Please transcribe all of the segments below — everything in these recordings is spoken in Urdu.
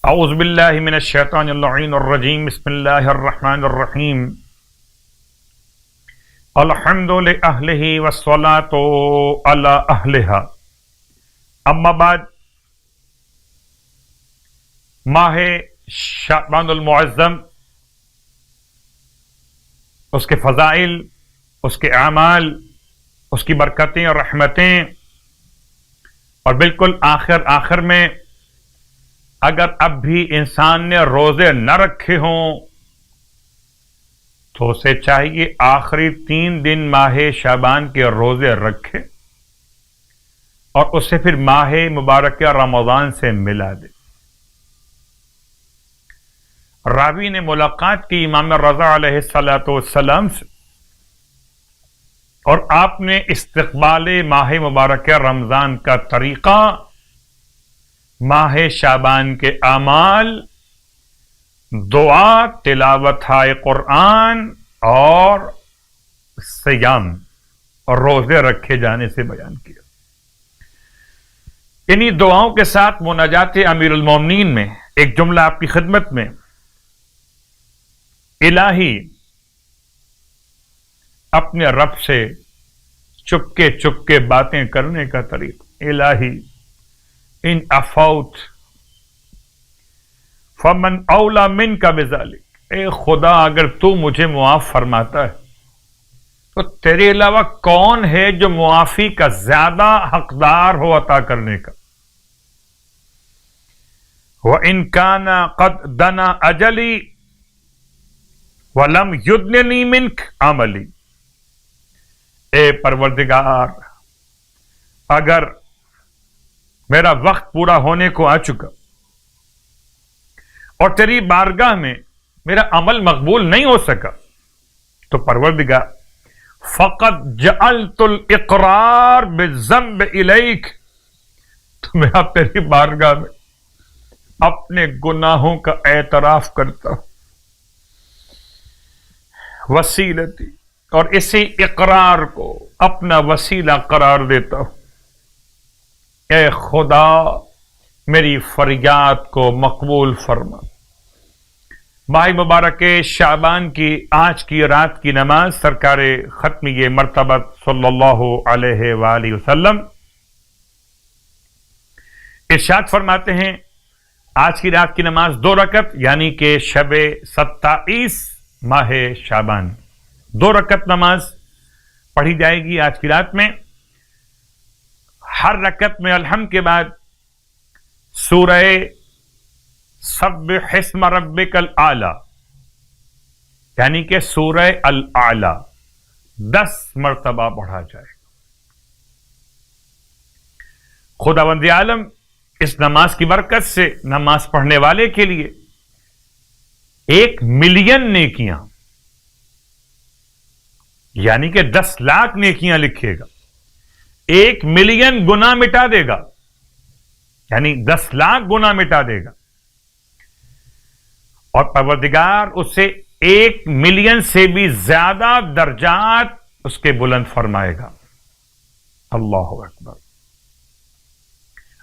اعوذ باللہ من الشیطان اللعین الرجیم بسم اللہ الرحمن الرحیم الحمد لأہلہ والصلاة علی اہلہا اما بعد ماہ شعبان المعظم، اس کے فضائل، اس کے اعمال، اس کی برکتیں اور رحمتیں، اور بالکل آخر میں اگر اب بھی انسان نے روزے نہ رکھے ہوں تو اسے چاہیے آخری 3 دن ماہ شعبان کے روزے رکھے اور اسے پھر ماہ مبارکہ رمضان سے ملا دے۔ راوی نے ملاقات کی امام رضا علیہ السلام سے، اور آپ نے استقبال ماہ مبارکہ رمضان کا طریقہ، ماہ شعبان کے اعمال، دعا، تلاوت قرآن اور صیام اور روزے رکھے جانے سے بیان کیا۔ انہی دعاؤں کے ساتھ مناجات امیر المومنین میں ایک جملہ آپ کی خدمت میں، الہی اپنے رب سے چپکے باتیں کرنے کا طریقہ، الہی ان افوت فمن اولا من کا بذالک، اے خدا اگر تو مجھے معاف فرماتا ہے تو تیرے علاوہ کون ہے جو معافی کا زیادہ حقدار ہو عطا کرنے کا۔ وَإِن كَانَ قَدْ دَنَا أَجَلِي وَلَمْ يُدْنِنِي مِنْكَ عَمَلِي، اے پروردگار اگر میرا وقت پورا ہونے کو آ چکا اور تیری بارگاہ میں میرا عمل مقبول نہیں ہو سکا تو پروردگار فقط جعلت الاقرار بالذنب الیک، تو میں اب تیری بارگاہ میں اپنے گناہوں کا اعتراف کرتا ہوں، وسیلتی، اور اسی اقرار کو اپنا وسیلہ قرار دیتا ہوں۔ اے خدا میری فریاد کو مقبول فرما۔ ماہ مبارک شعبان کی آج کی رات کی نماز سرکار ختمی مرتبہ صلی اللہ علیہ وآلہ وسلم ارشاد فرماتے ہیں، آج کی رات کی نماز 2 رکعت، یعنی کہ شب 27 ماہ شعبان 2 رکعت نماز پڑھی جائے گی آج کی رات میں۔ ہر رکعت میں الحمد کے بعد سورہ سبح اسم ربک الاعلی، یعنی کہ سورہ الاعلی 10 مرتبہ پڑھا جائے گا۔ خداوند عالم اس نماز کی برکت سے نماز پڑھنے والے کے لیے 1 ملین نیکیاں، یعنی کہ 10 لاکھ نیکیاں لکھے گا، 1 ملین گناہ مٹا دے گا، یعنی 10 لاکھ گناہ مٹا دے گا، اور پروردگار اسے 1 ملین سے بھی زیادہ درجات اس کے بلند فرمائے گا۔ اللہ اکبر۔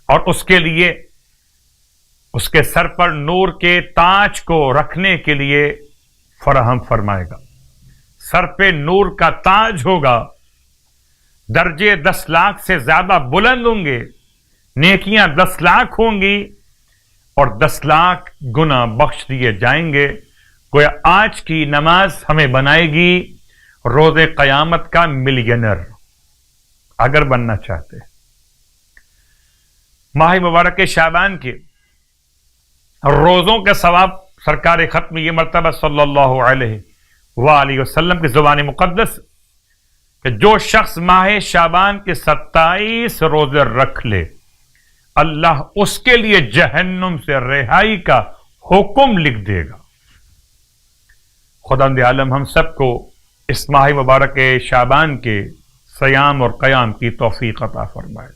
اور اس کے لیے اس کے سر پر نور کے تاج کو رکھنے کے لیے فراہم فرمائے گا۔ سر پہ نور کا تاج ہوگا، درجے 10 لاکھ سے زیادہ بلند ہوں گے، نیکیاں 10 لاکھ ہوں گی، اور 10 لاکھ گناہ بخش دیے جائیں گے۔ گویا آج کی نماز ہمیں بنائے گی روز قیامت کا ملینر، اگر بننا چاہتے ہیں۔ ماہ مبارک شعبان کے روزوں کے ثواب سرکار ختم یہ مرتبہ صلی اللہ علیہ وآلہ وسلم کی زبان مقدس کہ جو شخص ماہ شعبان کے 27 روزے رکھ لے، اللہ اس کے لیے جہنم سے رہائی کا حکم لکھ دے گا۔ خداوند عالم ہم سب کو اس ماہ مبارک شعبان کے صیام اور قیام کی توفیق عطا فرمائے۔